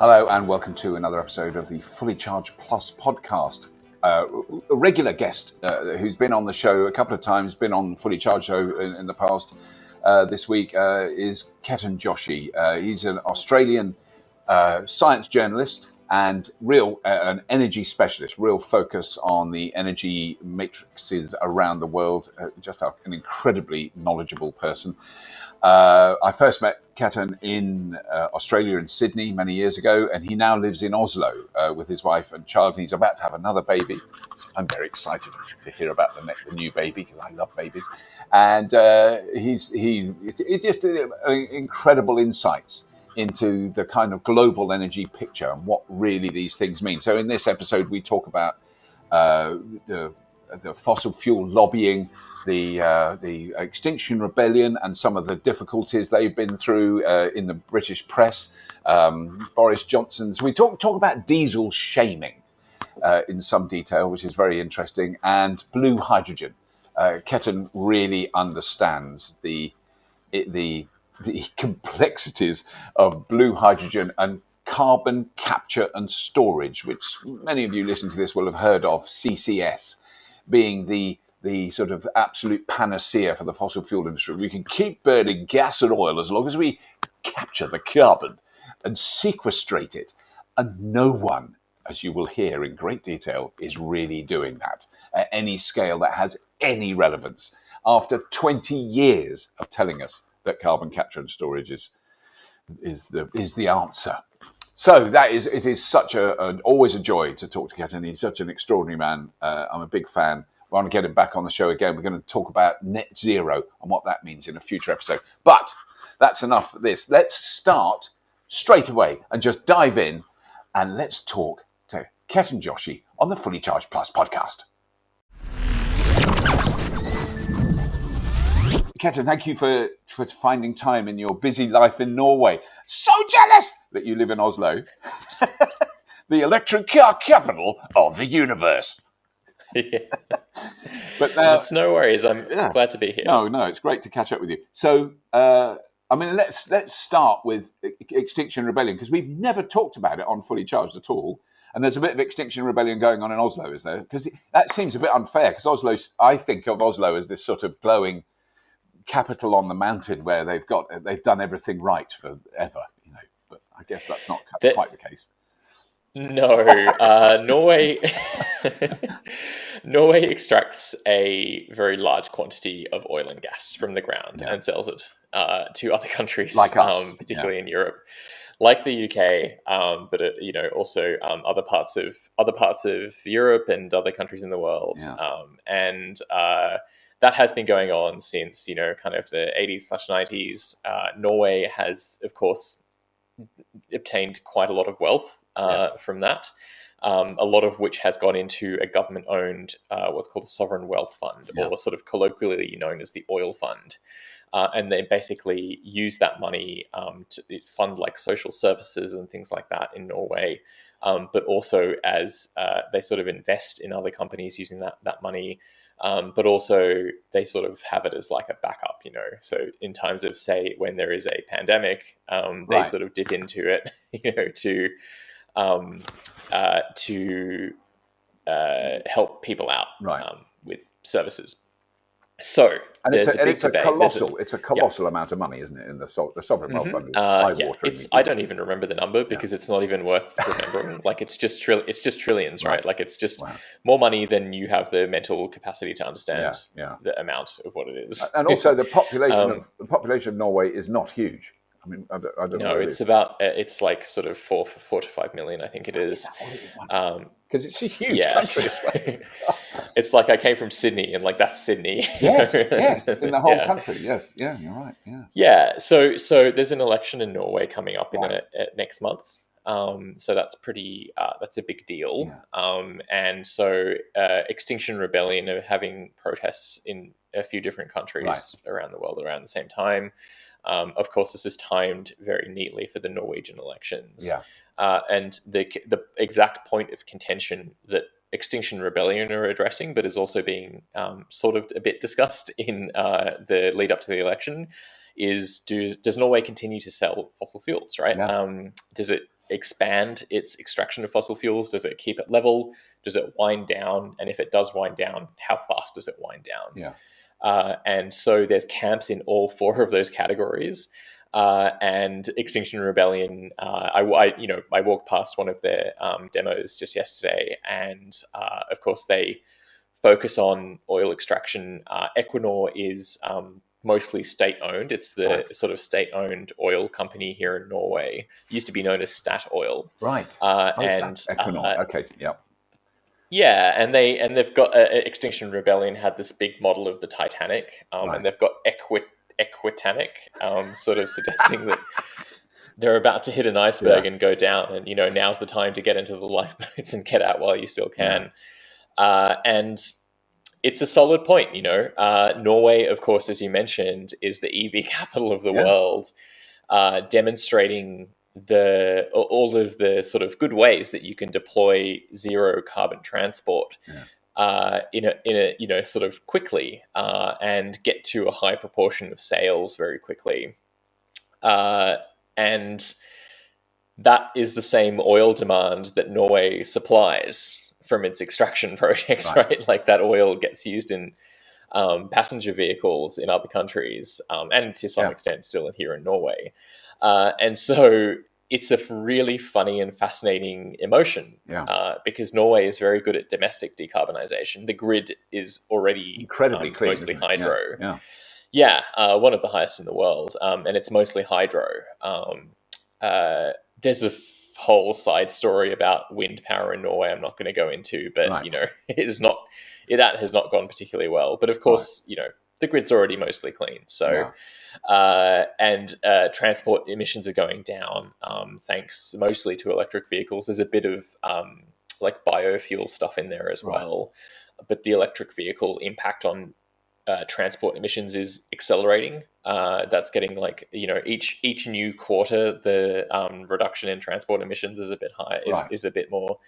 Hello and welcome to another episode of the Fully Charged Plus podcast. A regular guest who's been on the show a couple of times, been on Fully Charged show in the past this week is Ketan Joshi. He's an Australian science journalist and an energy specialist, real focus on the energy matrices around the world. Just an incredibly knowledgeable person. I first met Ketan in Australia, in Sydney, many years ago, and he now lives in Oslo with his wife and child. And he's about to have another baby. So I'm very excited to hear about the new baby because I love babies. And he just incredible insights into the kind of global energy picture and what really these things mean. So in this episode, we talk about the fossil fuel lobbying, the Extinction Rebellion and some of the difficulties they've been through in the British press. Boris Johnson's. We talk about diesel shaming in some detail, which is very interesting, and blue hydrogen. Ketan really understands the complexities of blue hydrogen and carbon capture and storage, which many of you listening to this will have heard of. CCS being the sort of absolute panacea for the fossil fuel industry. We can keep burning gas and oil as long as we capture the carbon and sequestrate it. And no one, as you will hear in great detail, is really doing that at any scale that has any relevance after 20 years of telling us that carbon capture and storage is the answer. So it is such always a joy to talk to Ketan. He's such an extraordinary man. I'm a big fan. We want to get him back on the show again. We're going to talk about net zero and what that means in a future episode. But that's enough of this. Let's start straight away and just dive in and let's talk to Ketan Joshi on the Fully Charged Plus podcast. Ketan, thank you for finding time in your busy life in Norway. So jealous that you live in Oslo, the electric car capital of the universe. Yeah. But now, it's no worries. I'm glad to be here. No, it's great to catch up with you. So, let's start with Extinction Rebellion, because we've never talked about it on Fully Charged at all. And there's a bit of Extinction Rebellion going on in Oslo, is there? Because that seems a bit unfair, because I think of Oslo as this sort of glowing capital on the mountain where they've done everything right forever, But I guess that's not quite the case. No, Norway extracts a very large quantity of oil and gas from the ground and sells it to other countries, like us, particularly in Europe, like the UK, but also other parts of Europe and other countries in the world, and that has been going on since kind of the 80s/90s. Norway has, of course, obtained quite a lot of wealth from that, a lot of which has gone into a government-owned what's called a sovereign wealth fund, or sort of colloquially known as the oil fund. And they basically use that money to fund like social services and things like that in Norway, but also as they sort of invest in other companies using that money. But also they sort of have it as like a backup, So in times of, say, when there is a pandemic, they sort of dip into it, to help people out with services. So it's a colossal amount of money, isn't it? In the sovereign wealth fund is eye-watering. I don't even remember the number because it's not even worth remembering. Like it's just trillions, right? Like it's just more money than you have the mental capacity to understand the amount of what it is. And also the population of Norway is not huge. I mean, I don't know. No, it's like sort of 4 to 5 million, I think it is. Because it's a huge country. It's like I came from Sydney, and like that's Sydney. Yes, in the whole country. Yes, you're right. Yeah. So there's an election in Norway coming up in next month. So that's that's a big deal. And so Extinction Rebellion are having protests in a few different countries around the world around the same time. Of course, this is timed very neatly for the Norwegian elections. And the exact point of contention that Extinction Rebellion are addressing, but is also being sort of a bit discussed in the lead up to the election, is does Norway continue to sell fossil fuels, right? Does it expand its extraction of fossil fuels? Does it keep it level? Does it wind down? And if it does wind down, how fast does it wind down? Yeah. And so there's camps in all four of those categories. And Extinction Rebellion, I walked past one of their demos just yesterday, and of course they focus on oil extraction. Equinor is mostly state-owned. It's the sort of state-owned oil company here in Norway. It used to be known as Statoil. Right. And Equinor. Okay. Yep. Yeah, and they've got Extinction Rebellion had this big model of the Titanic, and they've got Equitanic, sort of suggesting that they're about to hit an iceberg and go down, and now's the time to get into the lifeboats and get out while you still can. And it's a solid point. Norway, of course, as you mentioned, is the EV capital of the world, demonstrating all of the sort of good ways that you can deploy zero carbon transport in a sort of quickly and get to a high proportion of sales very quickly. And that is the same oil demand that Norway supplies from its extraction projects, right? Like that oil gets used in passenger vehicles in other countries, and to some extent still here in Norway. And so it's a really funny and fascinating emotion because Norway is very good at domestic decarbonization. The grid is already incredibly clean, mostly hydro. Yeah. One of the highest in the world, and it's mostly hydro. There's a whole side story about wind power in Norway I'm not going to go into, but that has not gone particularly well. But of course, the grid's already mostly clean. So, and transport emissions are going down thanks mostly to electric vehicles. There's a bit of like biofuel stuff in there as well, but the electric vehicle impact on transport emissions is accelerating. That's getting each new quarter, the reduction in transport emissions is a bit higher, is a bit more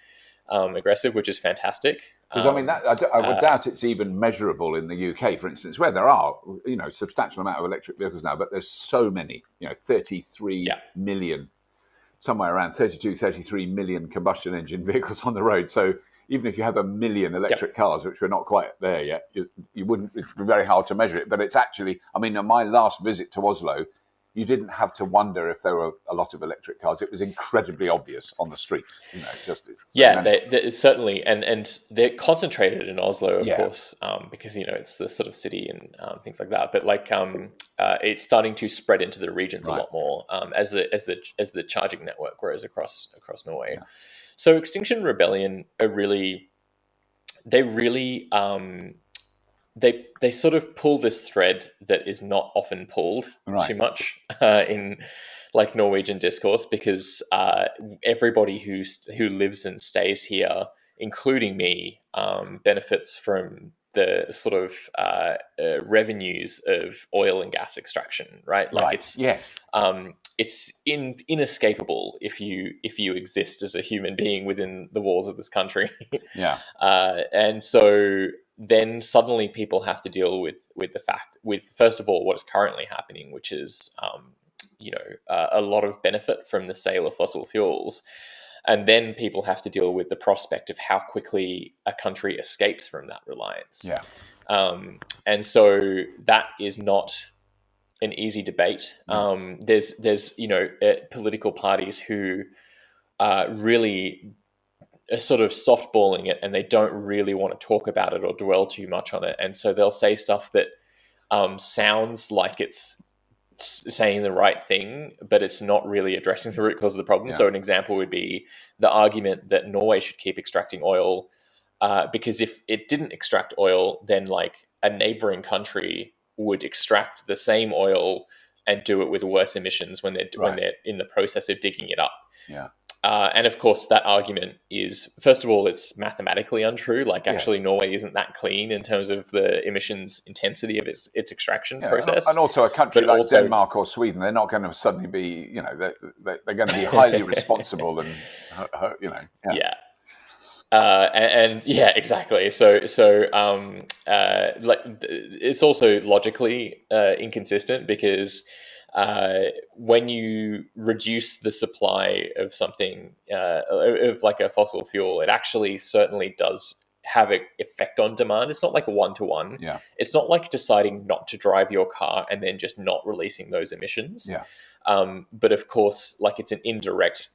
aggressive, which is fantastic. Because I would doubt it's even measurable in the UK, for instance, where there are substantial amount of electric vehicles now, but there's so many, 33 million, somewhere around 32, 33 million combustion engine vehicles on the road. So even if you have 1 million electric cars, which we're not quite there yet, you wouldn't. It'd be very hard to measure it. But it's actually, on my last visit to Oslo, you didn't have to wonder if there were a lot of electric cars. It was incredibly obvious on the streets. They certainly, and they're concentrated in Oslo, of course, because it's the sort of city and things like that. But it's starting to spread into the regions a lot more as the charging network grows across Norway. Yeah. So Extinction Rebellion they sort of pull this thread that is not often pulled too much in Norwegian discourse, because everybody who lives and stays here, including me, benefits from the sort of revenues of oil and gas extraction, right? It's inescapable if you exist as a human being within the walls of this country. And so then suddenly people have to deal with first of all what is currently happening, which is a lot of benefit from the sale of fossil fuels. And then people have to deal with the prospect of how quickly a country escapes from that reliance. And so that is not an easy debate. There's political parties who really are sort of softballing it, and they don't really want to talk about it or dwell too much on it. And so they'll say stuff that sounds like it's saying the right thing, but it's not really addressing the root cause of the problem. So an example would be the argument that Norway should keep extracting oil because if it didn't extract oil, then a neighboring country would extract the same oil and do it with worse emissions when they're in the process of digging it up. And of course, that argument is, first of all, it's mathematically untrue. Actually, Norway isn't that clean in terms of the emissions intensity of its extraction process. And also a country like Denmark or Sweden, they're not going to suddenly be, they're going to be highly responsible and, exactly. So it's also logically inconsistent because when you reduce the supply of something, of like a fossil fuel, it actually certainly does have an effect on demand. It's not like a one-to-one. Yeah. It's not like deciding not to drive your car and then just not releasing those emissions. Yeah. But of course, like it's an indirect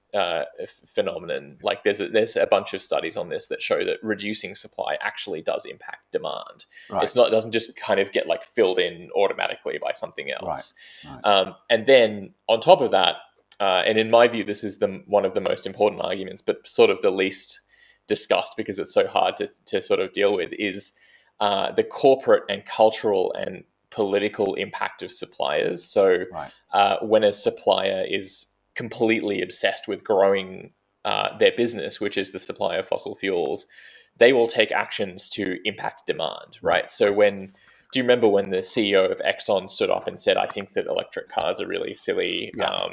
phenomenon. Like there's a bunch of studies on this that show that reducing supply actually does impact demand. Right. It doesn't just kind of get like filled in automatically by something else. Right. And then on top of that, and in my view, this is one of the most important arguments, but sort of the least discussed because it's so hard to sort of deal with, is the corporate and cultural and political impact of suppliers. So when a supplier is completely obsessed with growing their business, which is the supply of fossil fuels, they will take actions to impact demand, right? So do you remember when the CEO of Exxon stood up and said, I think that electric cars are really silly? Yeah.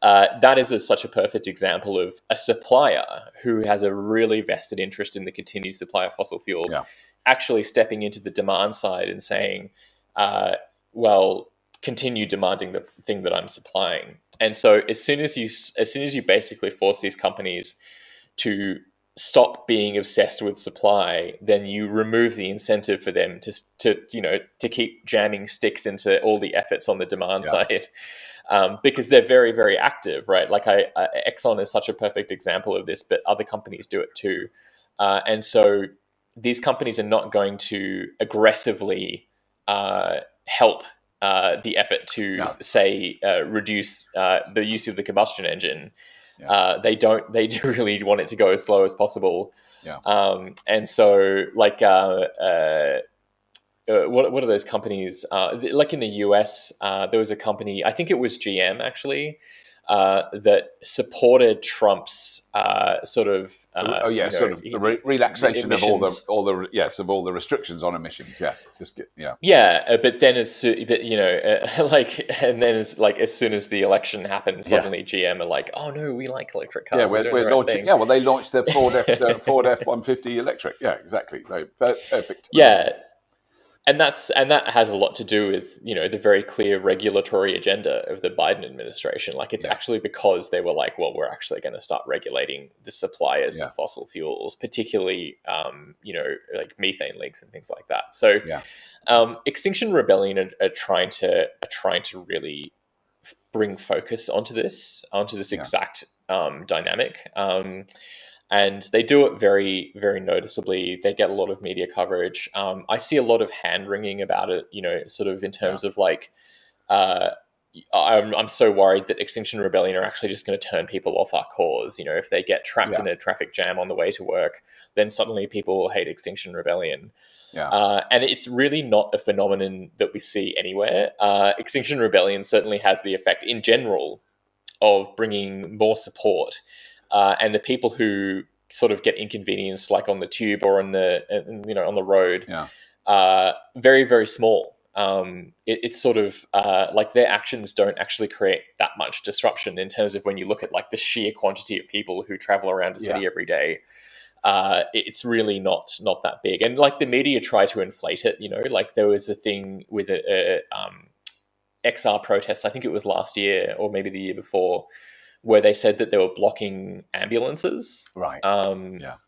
That is such a perfect example of a supplier who has a really vested interest in the continued supply of fossil fuels actually stepping into the demand side and saying, well, continue demanding the thing that I'm supplying. And so as soon as you basically force these companies to stop being obsessed with supply, then you remove the incentive for them to keep jamming sticks into all the efforts on the demand side, because they're very, very active, right? Like Exxon is such a perfect example of this, but other companies do it too. And so these companies are not going to aggressively help the effort to say reduce the use of the combustion engine. They do really want it to go as slow as possible. And so like what are those companies, like in the US, there was a company, I think it was GM actually, that supported Trump's sort of the relaxation of all the restrictions on emissions. But then as soon as the election happened, suddenly GM are like, oh no, we like electric cars. We're launching. Well, they launched their Ford F-150 electric. Yeah, exactly. Perfect. And that has a lot to do with, the very clear regulatory agenda of the Biden administration. Like it's actually because they were like, well, we're actually going to start regulating the suppliers of fossil fuels, particularly, like methane leaks and things like that. So, Extinction Rebellion are trying to really bring focus onto this exact dynamic. And they do it very, very noticeably. They get a lot of media coverage. I see a lot of hand-wringing about it, sort of in terms of like, I'm so worried that Extinction Rebellion are actually just going to turn people off our cause. If they get trapped in a traffic jam on the way to work, then suddenly people will hate Extinction Rebellion. And it's really not a phenomenon that we see anywhere. Extinction Rebellion certainly has the effect in general of bringing more support. And the people who sort of get inconvenienced, like on the tube or on the road, very, very small. It's sort of like their actions don't actually create that much disruption in terms of when you look at like the sheer quantity of people who travel around a city every day. It's really not that big. And like the media try to inflate it. Like there was a thing with a XR protest. I think it was last year or maybe the year before, where they said that they were blocking ambulances. Right.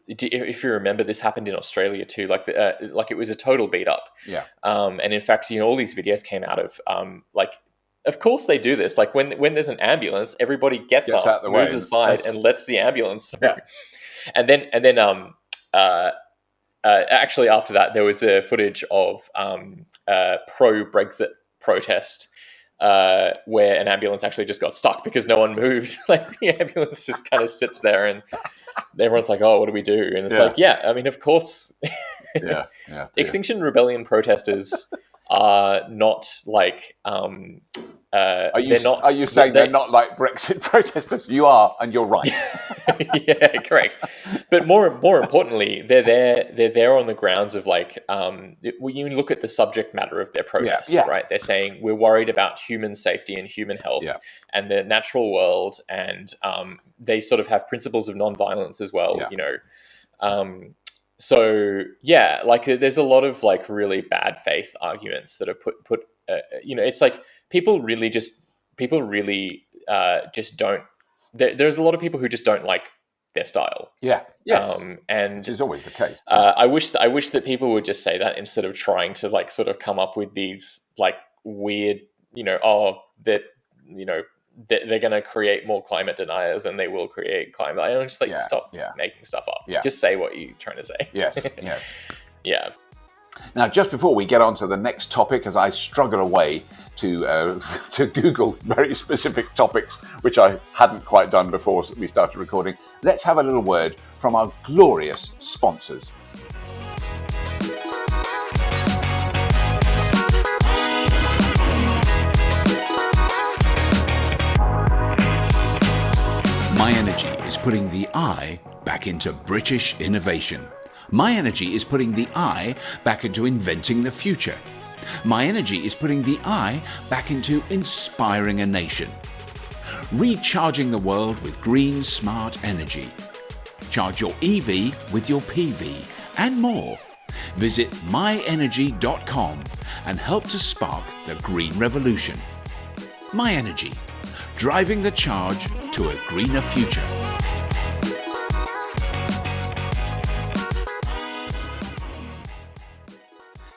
If you remember, this happened in Australia too. Like it was a total beat up. And in fact, all these videos came out of of course they do this. Like when there's an ambulance, everybody gets up, out the moves way, aside, and lets the ambulance through. And then actually after that, there was a footage of pro-Brexit protest. Where an ambulance actually just got stuck because no one moved. Like the ambulance just kind of sits there and everyone's like, oh, what do we do? And it's like, I mean, of course, Extinction Rebellion protesters are not like, are you saying they're not like Brexit protesters? You are, and you're right. Yeah, correct. But more importantly, they're there on the grounds of like, when you look at the subject matter of their protest, right? They're saying we're worried about human safety and human health and the natural world, and they sort of have principles of nonviolence as well, So like there's a lot of like really bad faith arguments that are put. It's like people really just don't. There's a lot of people who just don't like their style. Yeah. Yes. And which is always the case. I wish that people would just say that instead of trying to like sort of come up with these like weird, that they're going to create more climate deniers and they will create climate. I don't just like stop making stuff up. Yeah. Just say what you're trying to say. Yes. Yes. Yeah. Now, just before we get on to the next topic, as I struggle away to Google very specific topics, which I hadn't quite done before we started recording, let's have a little word from our glorious sponsors. My Energy is putting the I back into British innovation. My Energy is putting the I back into inventing the future. My Energy is putting the I back into inspiring a nation. Recharging the world with green, smart energy. Charge your EV with your PV and more. Visit myenergy.com and help to spark the green revolution. My Energy, driving the charge to a greener future.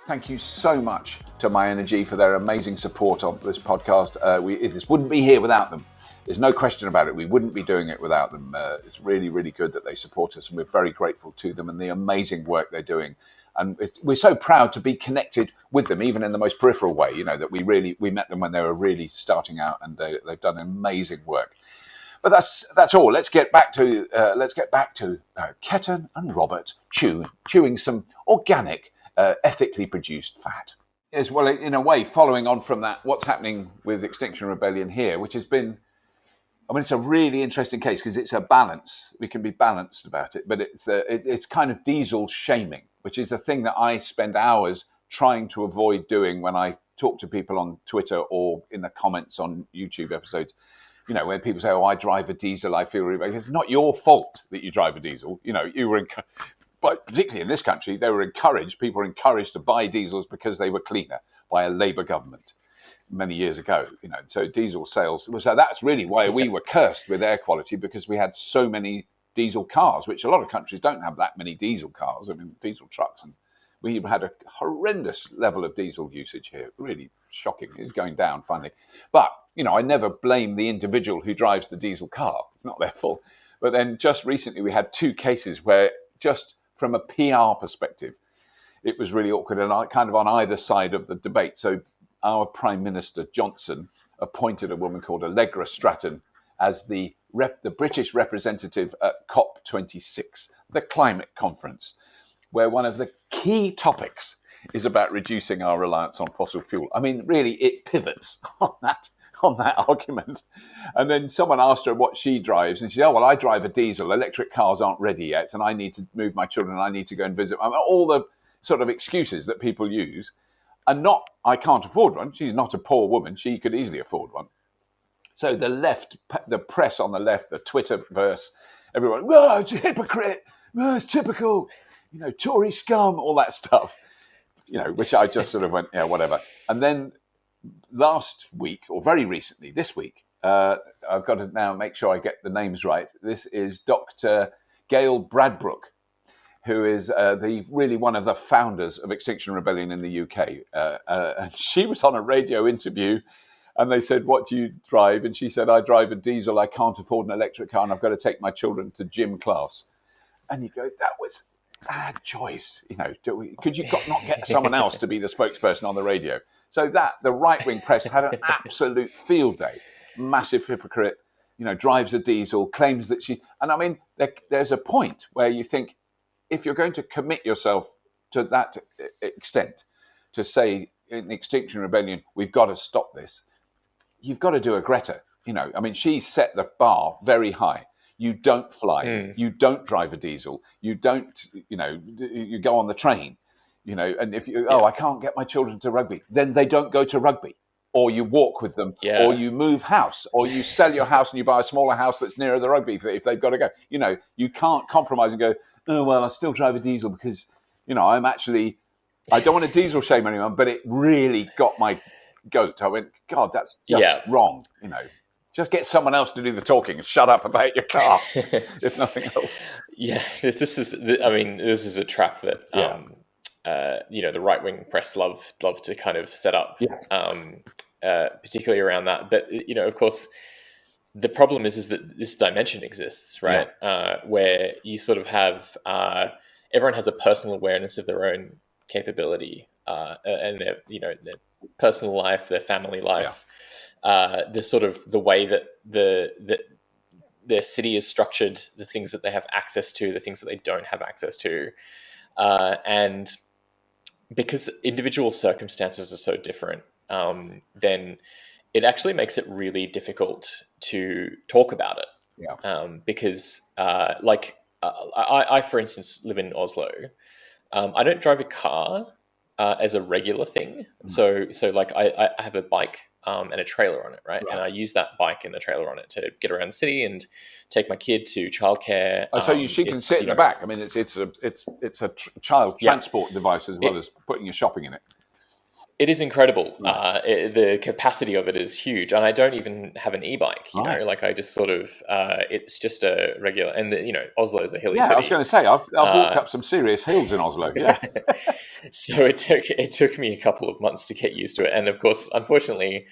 Thank you so much to My Energy for their amazing support of this podcast. This wouldn't be here without them. There's no question about it. We wouldn't be doing it without them. It's really, really good that they support us, and we're very grateful to them and the amazing work they're doing. And we're so proud to be connected with them, even in the most peripheral way. You know that we met them when they were really starting out, and they've done amazing work. But that's all. Let's get back to Ketan and Robert chewing some organic, ethically produced fat. As well, in a way, following on from that, what's happening with Extinction Rebellion here, which has been, it's a really interesting case because it's a balance. We can be balanced about it, but it's kind of diesel shaming, which is a thing that I spend hours trying to avoid doing when I talk to people on Twitter or in the comments on YouTube episodes. You know, where people say, "Oh, I drive a diesel, I feel really bad." It's not your fault that you drive a diesel. You know, but particularly in this country, people were encouraged to buy diesels because they were cleaner by a Labour government many years ago. You know, so diesel sales. So that's really why we were cursed with air quality, because we had so many diesel cars, which a lot of countries don't have that many diesel cars. I mean, diesel trucks, and we had a horrendous level of diesel usage here. Really shocking. It's going down finally, but I never blame the individual who drives the diesel car. It's not their fault. But then just recently we had two cases where, just from a PR perspective, it was really awkward and kind of on either side of the debate. So our Prime Minister Johnson appointed a woman called Allegra Stratton as the British representative at COP26, the climate conference, where one of the key topics is about reducing our reliance on fossil fuel. I mean, really, it pivots on that argument. And then someone asked her what she drives, and she said, "Oh, well, I drive a diesel. Electric cars aren't ready yet, and I need to move my children, and I need to go and visit." All the sort of excuses that people use. And I can't afford one. She's not a poor woman. She could easily afford one. So the left, the press on the left, the Twitterverse, everyone, "Oh, it's a hypocrite. Oh, it's typical. Tory scum," all that stuff. Which I just sort of went, yeah, whatever. And then last week, or very recently, this week, I've got to now make sure I get the names right. This is Dr. Gail Bradbrook, who is really one of the founders of Extinction Rebellion in the UK. And she was on a radio interview, and they said, "What do you drive?" And she said, "I drive a diesel. I can't afford an electric car, and I've got to take my children to gym class." And you go, that was bad choice. Could you not get someone else to be the spokesperson on the radio? So that the right-wing press had an absolute field day. Massive hypocrite, drives a diesel, claims that and I mean, there's a point where you think, if you're going to commit yourself to that extent, to say in Extinction Rebellion, we've got to stop this, you've got to do a Greta. She set the bar very high. You don't fly. You don't drive a diesel. You don't, you go on the train, and if I can't get my children to rugby, then they don't go to rugby, or you walk with them, or you move house, or you sell your house and you buy a smaller house that's nearer the rugby if they've got to go. You can't compromise and go, "Oh, well, I still drive a diesel because, I don't want to diesel shame anyone, but it really got my goat. I went, God, that's just Yeah. wrong. Just get someone else to do the talking and shut up about your car, if nothing else. Yeah, this is a trap that the right wing press love to kind of set up, particularly around that. But of course, the problem is that this dimension exists, right? Where you sort of have everyone has a personal awareness of their own capability and their personal life, their family life, the sort of the way that their city is structured, the things that they have access to, the things that they don't have access to, and because individual circumstances are so different, then it actually makes it really difficult to talk about it. Because I, for instance, live in Oslo. I don't drive a car as a regular thing. So like I have a bike and a trailer on it, right? And I use that bike and the trailer on it to get around the city and take my kid to childcare. So she can sit in the back. I mean, it's a child transport device as well as putting your shopping in it. It is incredible. The capacity of it is huge, and I don't even have an e-bike. You know, like I just sort of, it's just a regular. And Oslo is a hilly city. I was going to say I've walked up some serious hills in Oslo. Yeah. So it took me a couple of months to get used to it, and of course, unfortunately,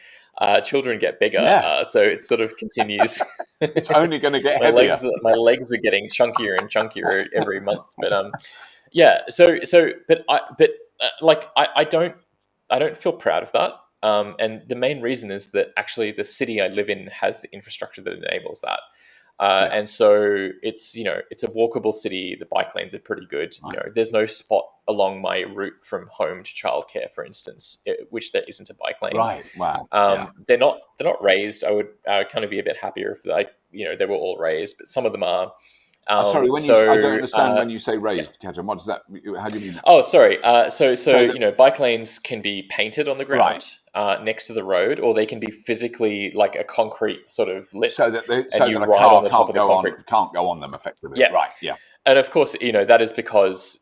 children get bigger, so it sort of continues. It's only going to get heavier. My legs are getting chunkier and chunkier every month, but I don't feel proud of that. And the main reason is that actually the city I live in has the infrastructure that enables that. And so it's a walkable city. The bike lanes are pretty good. There's no spot along my route from home to childcare, for instance, which there isn't a bike lane. Right. Wow. They're not raised. I would kind of be a bit happier if they were all raised, but some of them are. Sorry, I don't understand when you say raised, Ketan. What does that? How do you mean? Oh, sorry. So bike lanes can be painted on the ground next to the road, or they can be physically like a concrete sort of lip, so that a car on the top of the concrete can't go on them effectively. Yeah, right. Yeah, and of course, that is because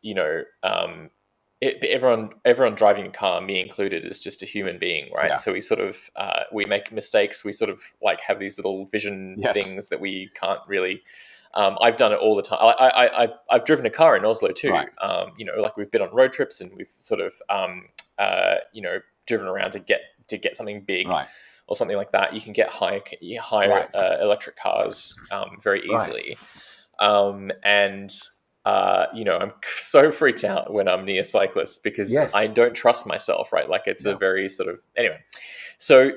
everyone driving a car, me included, is just a human being, right? Yeah. So we sort of we make mistakes. We sort of like have these little vision things that we can't really. I've done it all the time. I've driven a car in Oslo too. Right. Like we've been on road trips and we've sort of, driven around to get something big or something like that. You can get higher electric cars very easily. I'm so freaked out when I'm near cyclists because I don't trust myself, right? Like it's a very sort of, anyway. So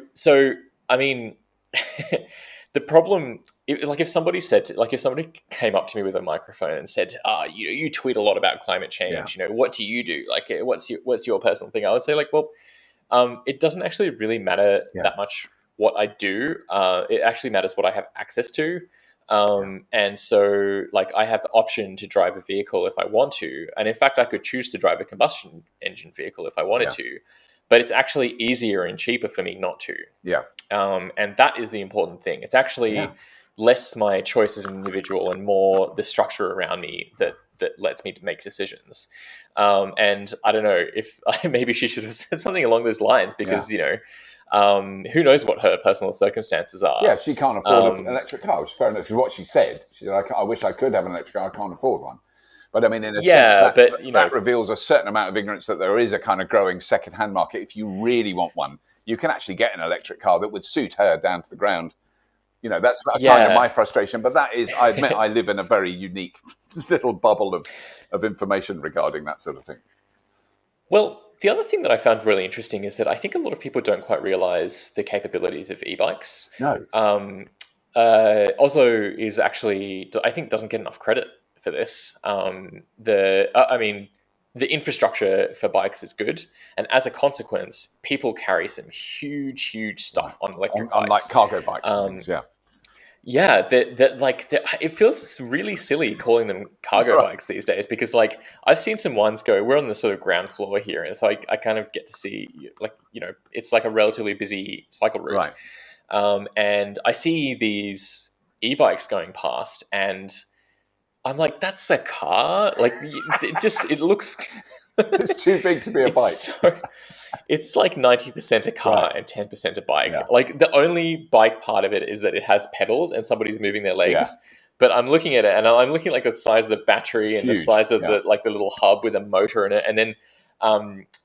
I mean, the problem, if somebody came up to me with a microphone and said, you tweet a lot about climate change, what do you do? Like, what's your personal thing? I would say like, well, it doesn't actually really matter that much what I do. It actually matters what I have access to. And so like I have the option to drive a vehicle if I want to. And in fact, I could choose to drive a combustion engine vehicle if I wanted to, but it's actually easier and cheaper for me not to. Yeah. And that is the important thing. It's actually less my choice as an individual and more the structure around me that lets me to make decisions. And I don't know if maybe she should have said something along those lines because, who knows what her personal circumstances are. Yeah, she can't afford an electric car, which is fair enough. Which is what she said. She said, I wish I could have an electric car. I can't afford one. But I mean, in a sense, that reveals a certain amount of ignorance that there is a kind of growing second-hand market. If you really want one, you can actually get an electric car that would suit her down to the ground. That's kind of my frustration. But that is, I admit, I live in a very unique little bubble of information regarding that sort of thing. Well, the other thing that I found really interesting is that I think a lot of people don't quite realize the capabilities of e-bikes. No. Oslo is actually, I think, doesn't get enough credit for this. The infrastructure for bikes is good, and as a consequence, people carry some huge stuff on electric bikes, like cargo bikes. It feels really silly calling them cargo bikes these days because, like, I've seen some ones go. We're on the sort of ground floor here, and so I kind of get to see, it's like a relatively busy cycle route, and I see these e-bikes going past, and I'm like, that's a car. Like, it looks It's too big to be a bike. It's like 90% a car and 10% a bike. Yeah. Like the only bike part of it is that it has pedals and somebody's moving their legs. Yeah. But I'm looking at it and I'm looking like the size of the battery and the size of the little hub with a motor in it. And then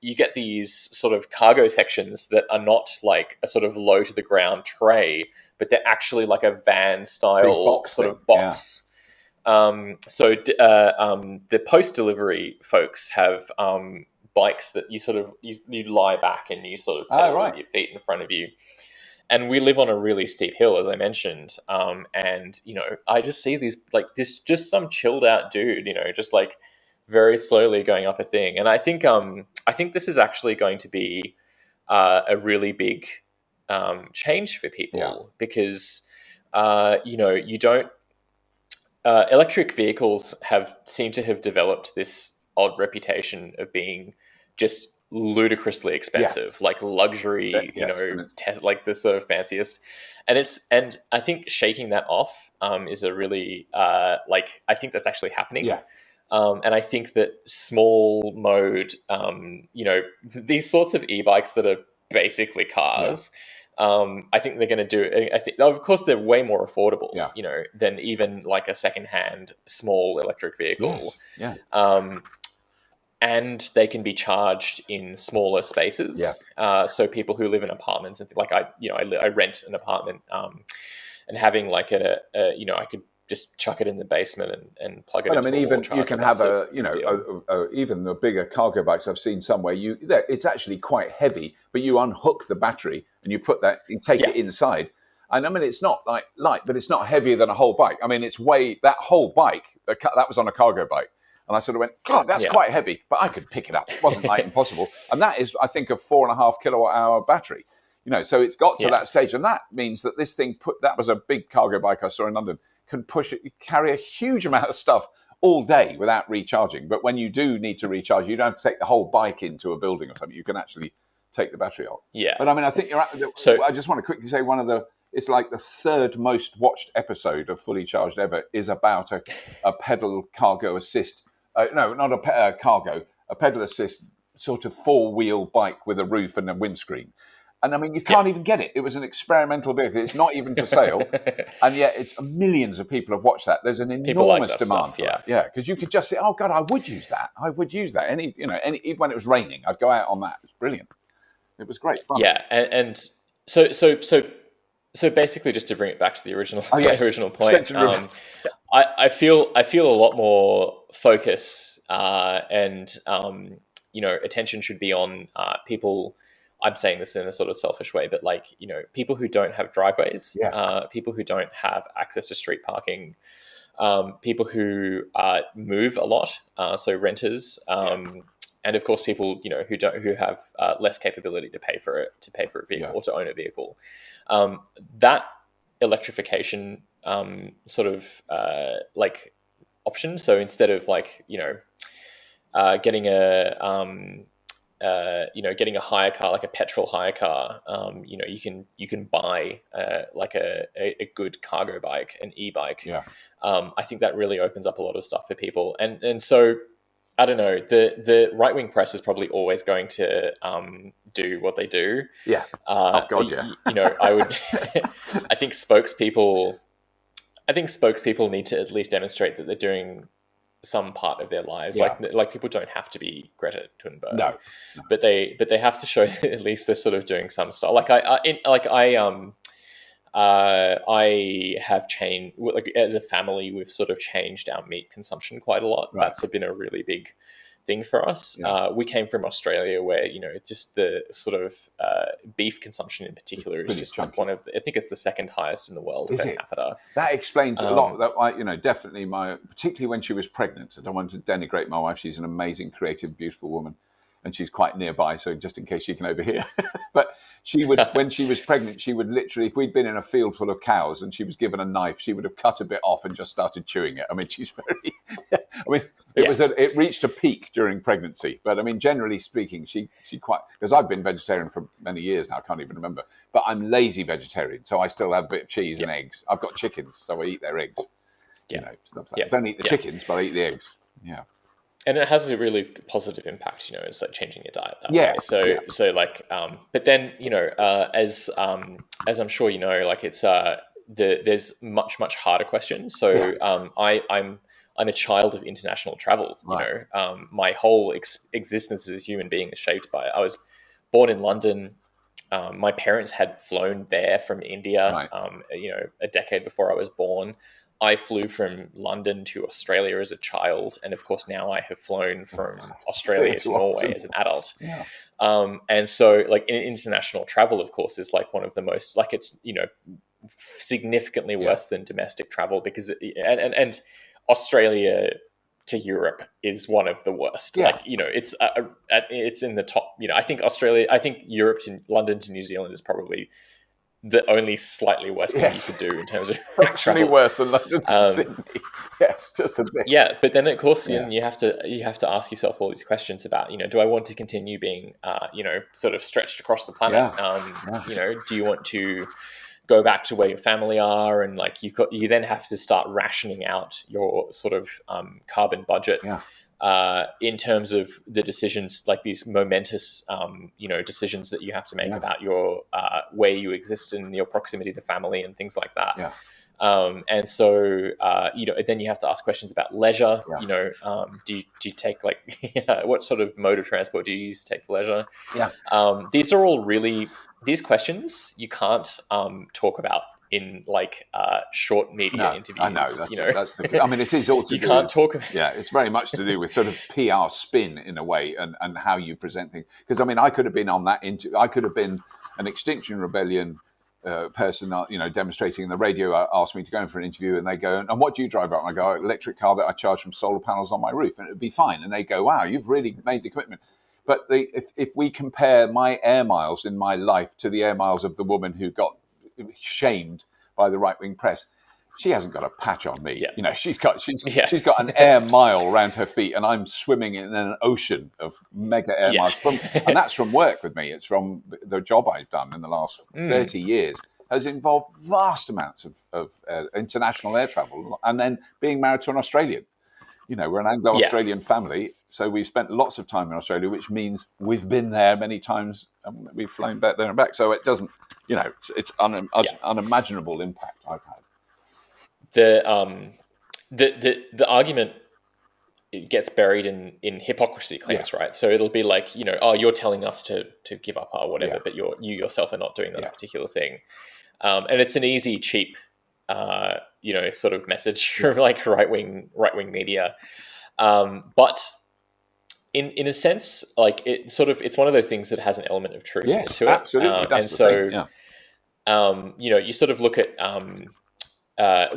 you get these sort of cargo sections that are not like a sort of low to the ground tray, but they're actually like a van style sort of box. Yeah. So the post delivery folks have bikes that you sort of you lie back and you sort of pedal with your feet in front of you. And we live on a really steep hill, as I mentioned. And, you know, I just see these, like, this, just some chilled out dude, you know, just like very slowly going up a thing. And I think this is actually going to be a really big change for people because, you know, you don't, electric vehicles seem to have developed this odd reputation of being just ludicrously expensive, like luxury, you know, like the sort of fanciest, and I think shaking that off is a really like I think that's actually happening. And I think that small mode, you know, these sorts of e-bikes that are basically cars, I think they're going to do. I think, of course, they're way more affordable, you know, than even like a secondhand small electric vehicle. And they can be charged in smaller spaces. So people who live in apartments and like I rent an apartment, and having like you know, I could just chuck it in the basement and plug it. But I mean, even you can have even the bigger cargo bikes. I've seen some where it's actually quite heavy, but you unhook the battery and you take it inside. And I mean, it's not like light, but it's not heavier than a whole bike. I mean, that whole bike that was on a cargo bike. And I sort of went, God, that's quite heavy, but I could pick it up. It wasn't like impossible. And that is, I think, a 4.5 kilowatt hour battery. You know, so it's got to that stage. And that means that this thing that was a big cargo bike I saw in London, can carry a huge amount of stuff all day without recharging. But when you do need to recharge, you don't have to take the whole bike into a building or something. You can actually take the battery off. But I mean, I think you're so I just want to quickly say it's like the third most watched episode of Fully Charged ever is about a pedal cargo assist. No, not a cargo, a pedal assist sort of 4-wheel bike with a roof and a windscreen. And I mean, you can't even get it. It was an experimental vehicle. It's not even for sale. And yet millions of people have watched that. There's an enormous demand for it. Yeah, because you could just say, oh, God, I would use that. I would use that. Even when it was raining, I'd go out on that. It was brilliant. It was great fun. Yeah, and so basically, just to bring it back to the original point, I feel a lot more focus and you know, attention should be on people. I'm saying this in a sort of selfish way, but like, you know, people who don't have driveways, people who don't have access to street parking, people who move a lot, so renters, and of course people, you know, who have less capability to pay for a vehicle or to own a vehicle. That electrification sort of like option. So instead of like, you know, getting a hire car, like a petrol hire car, you know, you can buy like a good cargo bike, an e-bike. I think that really opens up a lot of stuff for people. And so, I don't know, the right-wing press is probably always going to do what they do. You know, I think spokespeople need to at least demonstrate that they're doing some part of their lives. Like people don't have to be Greta Thunberg. No. But they have to show at least they're sort of doing some stuff. Like I have changed, like as a family, we've sort of changed our meat consumption quite a lot. Right. That's been a really big thing for us. We came from Australia where, you know, just the sort of beef consumption in particular is just like one of I think it's the second highest in the world per capita. That explains a lot. That you know, definitely particularly when she was pregnant. I don't want to denigrate my wife. She's an amazing, creative, beautiful woman, and she's quite nearby. So just in case she can overhear, but she would, when she was pregnant, she would literally, if we'd been in a field full of cows and she was given a knife, she would have cut a bit off and just started chewing it. I mean, she's very, I mean, it reached a peak during pregnancy. But I mean, generally speaking, she quite, because I've been vegetarian for many years now, I can't even remember, but I'm lazy vegetarian. So I still have a bit of cheese and eggs. I've got chickens, so I eat their eggs. You know, stuff like that. Don't eat the chickens, but I eat the eggs. Yeah. And it has a really positive impact, it's like changing your diet that Yeah, way. So like, but then, as I'm sure you know, like it's, there's much harder questions. So, I'm a child of international travel, right, my whole existence as a human being is shaped by it. I was born in London. My parents had flown there from India, right. a decade before I was born. I flew from London to Australia as a child, and of course now I have flown from Australia to Too Norway often. as an adult. Yeah, And so, like, international travel, of course, is like one of the most, like, it's significantly yeah, worse than domestic travel because and Australia to Europe is one of the worst. yeah. Like, it's in the top. I think Europe to London to New Zealand is probably the only slightly worse thing you Yes, could do in terms of fractionally travel. worse than London to Sydney. Yes, just a bit. Yeah, but then of course, Yeah, then you have to ask yourself all these questions about, do I want to continue being sort of stretched across the planet? yeah, yeah, Do you want to go back to where your family are, and like you then have to start rationing out your sort of carbon budget yeah, in terms of the decisions, like these momentous decisions that you have to make yeah, about your where you exist and your proximity to family and things like that. yeah, And so, then you have to ask questions about leisure. yeah, Do you take, like, what sort of mode of transport do you use to take for leisure? yeah. These are all really, these questions you can't talk about in like short media No, I know. interviews. That's the. I mean, it is all to You do can't with. talk. Yeah, it's very much to do with sort of PR spin in a way, and how you present things. Because I mean, I could have been on that. I could have been an Extinction Rebellion person, demonstrating. And the radio asked me to go in for an interview, and they go, "And what do you drive around?" And I go, "Electric car that I charge from solar panels on my roof," and it'd be fine. And they go, "Wow, you've really made the commitment." But if we compare my air miles in my life to the air miles of the woman who got shamed by the right wing press, she hasn't got a patch on me. Yeah, She's got she's yeah, she's got an air mile around her feet, and I'm swimming in an ocean of mega air yeah. miles and that's from work with me. It's from the job I've done in the last Mm, 30 years has involved vast amounts of international air travel, and then being married to an Australian. We're an yeah, Anglo-Australian family, so we've spent lots of time in Australia, which means we've been there many times and we've flown back there and back. So it doesn't, it's yeah. unimaginable impact I've had. The argument, it gets buried in hypocrisy Yeah, claims, right? So it'll be like, oh, you're telling us to give up our yeah, whatever, but you yourself are not doing that yeah, particular thing. And it's an easy, cheap, sort of message yeah, from like right wing media. But in a sense, like, it's one of those things that has an element of truth yes, to it. absolutely. And That's the thing. so, Yeah, you sort of look at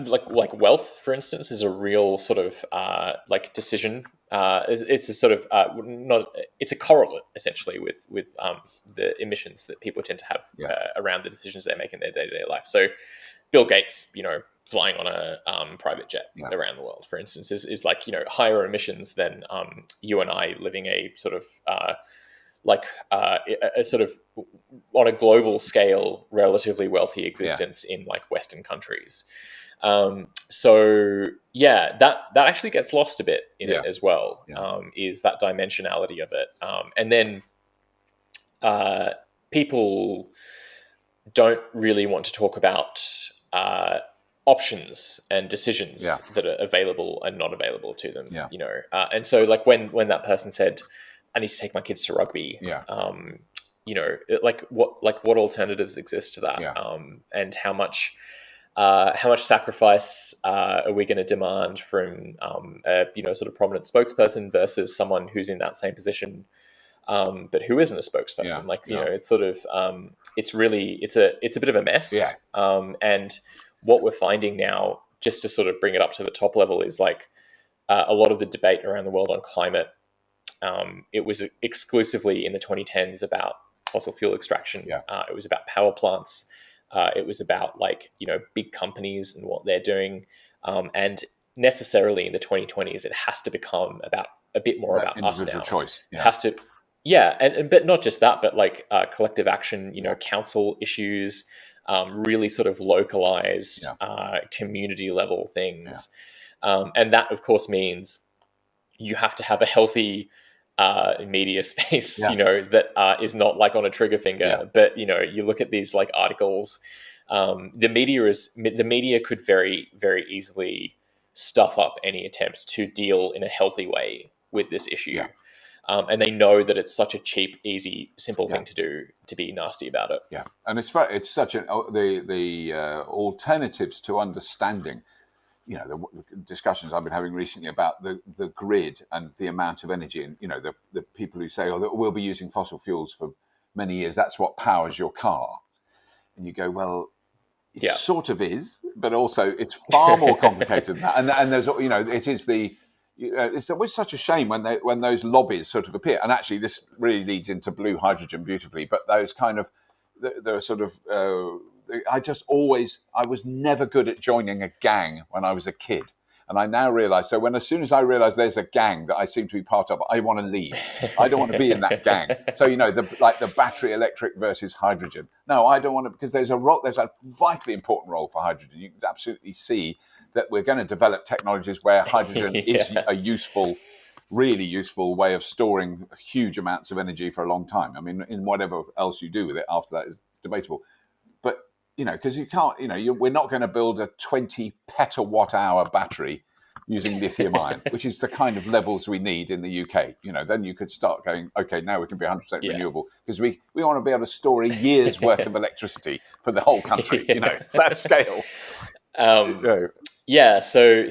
like wealth, for instance, is a real sort of like decision. It's a sort of not. It's a correlate essentially with the emissions that people tend to have yeah, around the decisions they make in their day to day life. So Bill Gates, flying on a private jet yeah, around the world, for instance, is like, higher emissions than you and I living a sort of like a sort of, on a global scale, relatively wealthy yeah, existence in like Western countries. So yeah, that actually gets lost a bit in yeah, it as well. yeah, Is that dimensionality of it, and then uh, people don't really want to talk about options and decisions yeah, that are available and not available to them. yeah, And so, like, when that person said, "I need to take my kids to rugby," yeah, what alternatives exist to that, yeah, and how much sacrifice are we going to demand from a sort of prominent spokesperson versus someone who's in that same position, but who isn't a yeah, spokesperson? Like, yeah, it's sort of it's a bit of a yeah, mess. And what we're finding now, just to sort of bring it up to the top level, is like a lot of the debate around the world on climate. It was exclusively in the 2010s about fossil fuel extraction. yeah. It was about power plants. It was about, like, big companies and what they're doing. And necessarily in the 2020s, it has to become about a bit more That about us individual now. choice. It Yeah, has to, yeah, and but not just that, but like collective action, yeah, council issues, really sort of localized yeah, community level yeah, things. And that, of course, means you have to have a healthy media space, Yeah. that is not like on a trigger finger. Yeah. But you look at these like articles. The media could very, very easily stuff up any attempt to deal in a healthy way with this issue. Yeah. And they know that it's such a cheap, easy, simple Yeah. thing to do, to be nasty about it. Yeah, and it's such the alternatives to understanding. The discussions I've been having recently about the grid and the amount of energy, and the people who say, "Oh, we'll be using fossil fuels for many years. That's what powers your car," and you go, "Well, it sort of is, but also it's far more complicated than that." And there's it is it's always such a shame when those lobbies sort of appear. And actually, this really leads into blue hydrogen beautifully. But those kind of the sort of I was never good at joining a gang when I was a kid. And I now realize, so as soon as I realize there's a gang that I seem to be part of, I want to leave. I don't want to be in that gang. So, the battery electric versus hydrogen. No, I don't want to, because there's a vitally important role for hydrogen. You can absolutely see that we're going to develop technologies where hydrogen is a really useful way of storing huge amounts of energy for a long time. I mean, in whatever else you do with it after that is debatable. But because you can't, we're not going to build a 20 petawatt hour battery using lithium ion, which is the kind of levels we need in the UK. Then you could start going, okay, now we can be 100% renewable, because we want to be able to store a year's worth of electricity for the whole country. It's that scale. Yeah. So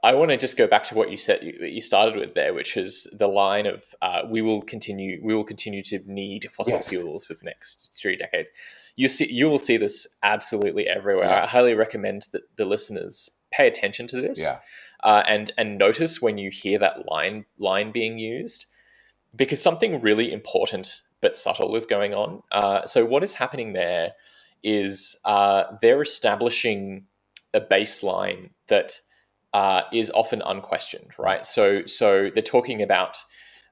I want to just go back to what you said, you started with there, which is the line of we will continue to need fossil fuels for the next 3 decades. You will see this absolutely everywhere. I highly recommend that the listeners pay attention to this, and notice when you hear that line being used, because something really important but subtle is going on. So what is happening there is they're establishing a baseline that is often unquestioned, right? So they're talking about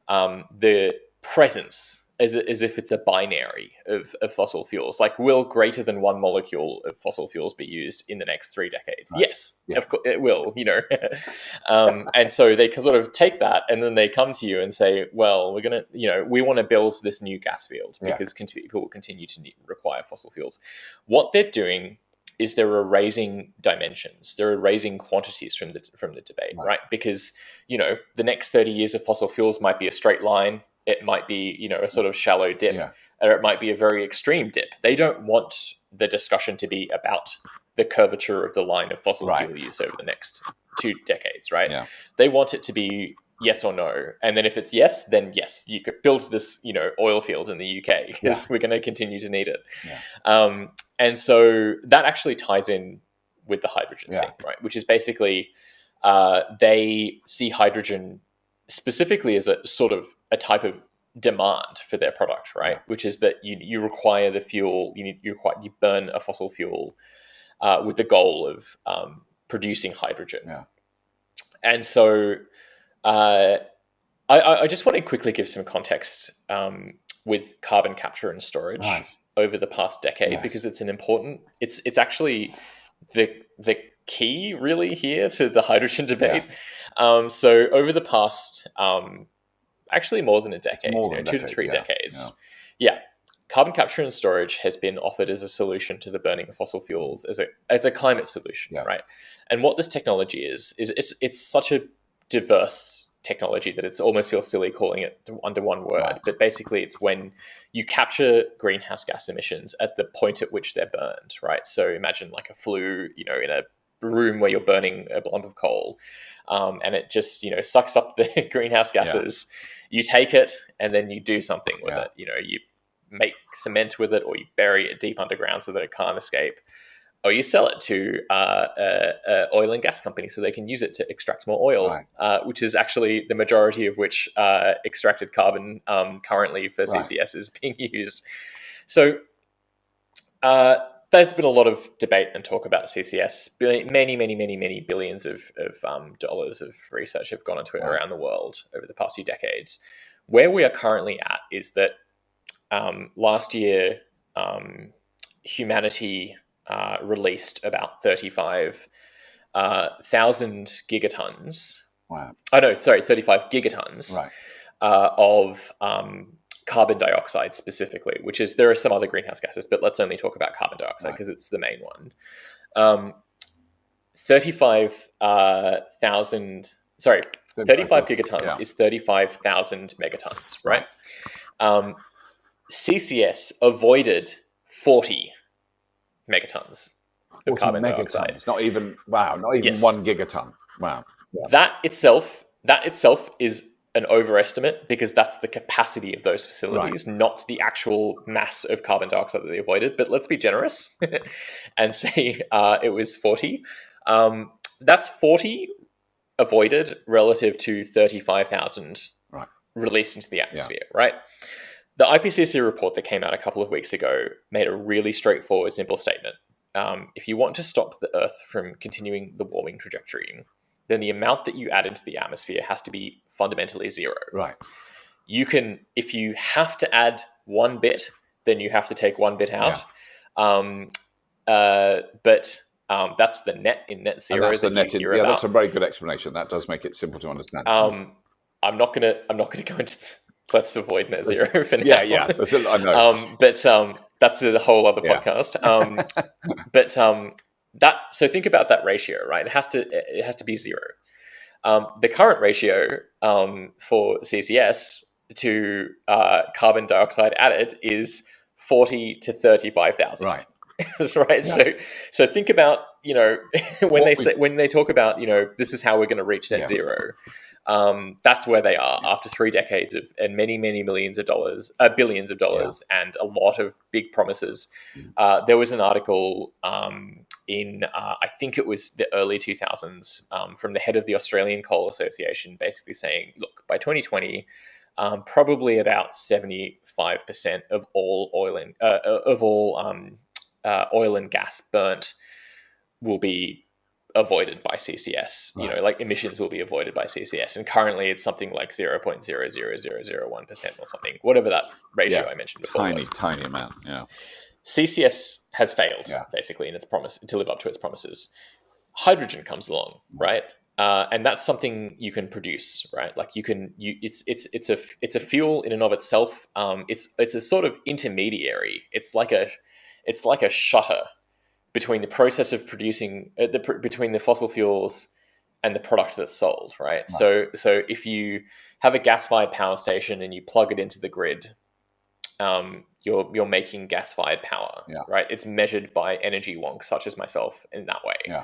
the presence as if it's a binary of fossil fuels. Like, will greater than one molecule of fossil fuels be used in the next 3 decades? Right. Yes, of course it will, and so they can sort of take that, and then they come to you and say, well, we're going to, we want to build this new gas field because people will continue to require fossil fuels. What they're doing is they're erasing dimensions. They're erasing quantities from the debate, right? Because, the next 30 years of fossil fuels might be a straight line. It might be, a sort of shallow dip, or it might be a very extreme dip. They don't want the discussion to be about the curvature of the line of fossil fuel use over the next 2 decades, right? Yeah. They want it to be yes or no. And then if it's yes, then yes, you could build this, oil field in the UK because we're going to continue to need it. Yeah. And so that actually ties in with the hydrogen thing, right? Which is basically they see hydrogen specifically as a sort of a type of demand for their product, right? Which is that you require the fuel, you burn a fossil fuel with the goal of producing hydrogen. Yeah. And so I just want to quickly give some context with carbon capture and storage over the past decade, because it's it's actually the key really here to the hydrogen debate. So over the past actually more than a decade, 2 to 3 decades. Yeah. Carbon capture and storage has been offered as a solution to the burning of fossil fuels, as a climate solution, right? And what this technology is it's such a diverse technology that it's almost feels silly calling it under one word. But basically it's when you capture greenhouse gas emissions at the point at which they're burned, right? So imagine like a flue, in a room where you're burning a lump of coal, and it just, sucks up the greenhouse gases. You take it and then you do something with it. You make cement with it, or you bury it deep underground so that it can't escape, or you sell it to oil and gas companies so they can use it to extract more oil, which is actually the majority of which extracted carbon currently for CCS is being used. So there's been a lot of debate and talk about CCS. Many billions of dollars of research have gone into it around the world over the past few decades. Where we are currently at is that last year, humanity released about 35,000 gigatons Wow. Oh no, sorry, 35 gigatons Right. of carbon dioxide specifically, which is, there are some other greenhouse gases, but let's only talk about carbon dioxide because it's the main one. 35,000, sorry, 35 gigatons is 35,000 megatons, right? CCS avoided 40 megatons of carbon dioxide. Not even 1 gigaton. Wow. Yeah. That itself is an overestimate, because that's the capacity of those facilities, not the actual mass of carbon dioxide that they avoided. But let's be generous and say it was 40. That's 40 avoided relative to 35,000 released into the atmosphere, right? The IPCC report that came out a couple of weeks ago made a really straightforward, simple statement. If you want to stop the Earth from continuing the warming trajectory, then the amount that you add into the atmosphere has to be fundamentally zero. Right. You can, if you have to add 1 bit, then you have to take 1 bit out. But that's the net in net zero. And that's the net in. Yeah, that's a very good explanation. That does make it simple to understand. I'm not gonna go into. Let's avoid net zero for now. Yeah. I know. But that's a whole other podcast. So think about that ratio, right? It has to be zero. The current ratio for CCS to carbon dioxide added is 40 to 35,000. Right. Right. Yeah. So think about, when they talk about, this is how we're going to reach net zero. That's where they are after 3 decades of, and many, many billions of dollars, and a lot of big promises. There was an article in, I think it was the early 2000s, from the head of the Australian Coal Association, basically saying, look, by 2020, probably about 75% of all oil and gas burnt will be avoided by CCS. Right. Emissions will be avoided by CCS, and currently it's something like 0.00001% or something, whatever that ratio I mentioned before. Tiny amount. Yeah. CCS has failed basically in its promise to live up to its promises. Hydrogen comes along, right? And that's something you can produce, right? It's a fuel in and of itself. It's a sort of intermediary. It's like a shutter between the process of producing between the fossil fuels and the product that's sold, right? So if you have a gas-fired power station and you plug it into the grid, you're making gas-fired power, right? It's measured by energy wonks such as myself in that way. Yeah.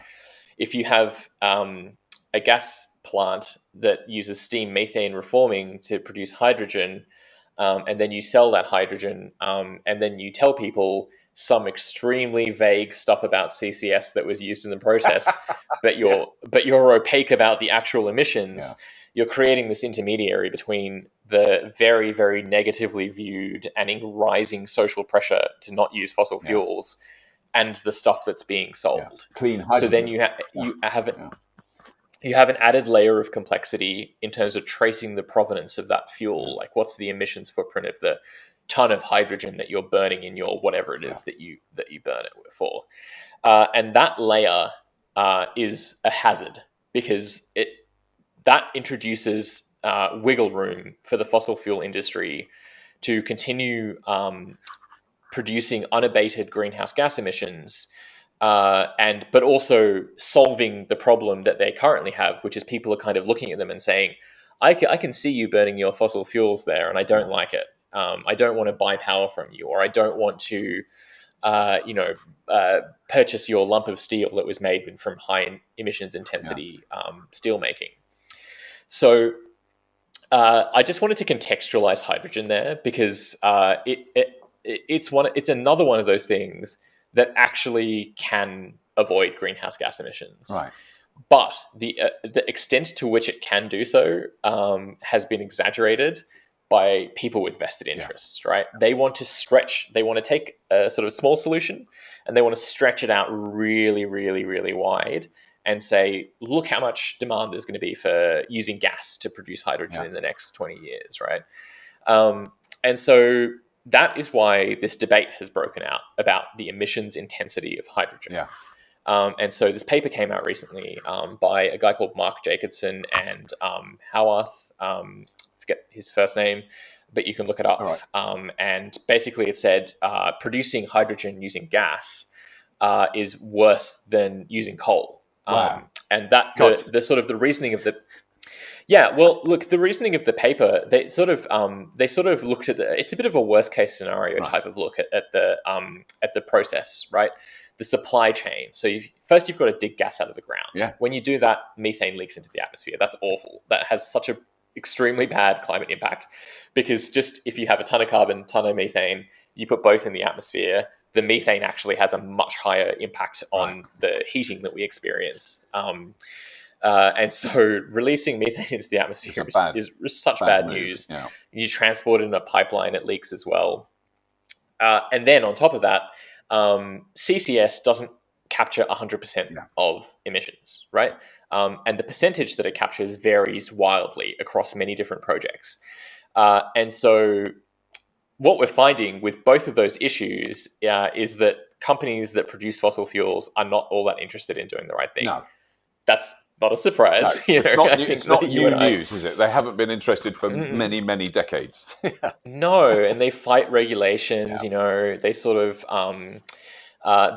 If you have a gas plant that uses steam methane reforming to produce hydrogen, and then you sell that hydrogen, and then you tell people some extremely vague stuff about CCS that was used in the process, but you're opaque about the actual emissions. Yeah. You're creating this intermediary between the very, very negatively viewed and rising social pressure to not use fossil fuels and the stuff that's being sold. Clean hydrogen. So then you have an added layer of complexity in terms of tracing the provenance of that fuel. Like, what's the emissions footprint of the ton of hydrogen that you're burning in your whatever it is that you burn it for, and that layer is a hazard, because that introduces wiggle room for the fossil fuel industry to continue producing unabated greenhouse gas emissions, but also solving the problem that they currently have, which is people are kind of looking at them and saying, I can see you burning your fossil fuels there, and I don't like it. I don't want to buy power from you, or I don't want to, purchase your lump of steel that was made from high emissions intensity steel making. So I just wanted to contextualize hydrogen there, because it's another one of those things that actually can avoid greenhouse gas emissions. Right. But the extent to which it can do so has been exaggerated by people with vested interests, right? They want to take a sort of small solution and they want to stretch it out really, really, really wide and say, look how much demand there's going to be for using gas to produce hydrogen in the next 20 years, right? And so that is why this debate has broken out about the emissions intensity of hydrogen. Yeah. And so this paper came out recently by a guy called Mark Jacobson and Howarth, forget his first name, but you can look it up. And basically it said producing hydrogen using gas is worse than using coal. And that the sort of the reasoning of the the reasoning of the paper, they sort of looked at it's a bit of a worst case scenario type of look at the process, right? The supply chain. So you've got to dig gas out of the ground. Yeah. When you do that, methane leaks into the atmosphere. That's awful. That has such a extremely bad climate impact, because just if you have a ton of carbon, ton of methane, you put both in the atmosphere, the methane actually has a much higher impact on the heating that we experience. And so releasing methane into the atmosphere is such bad news. Yeah. You transport it in a pipeline, it leaks as well. And then on top of that, CCS doesn't capture 100% of emissions, right? And the percentage that it captures varies wildly across many different projects. And so what we're finding with both of those issues is that companies that produce fossil fuels are not all that interested in doing the right thing. No. That's not a surprise. No, it's not new news, is it? They haven't been interested for many, many decades. No, and they fight regulations. They sort of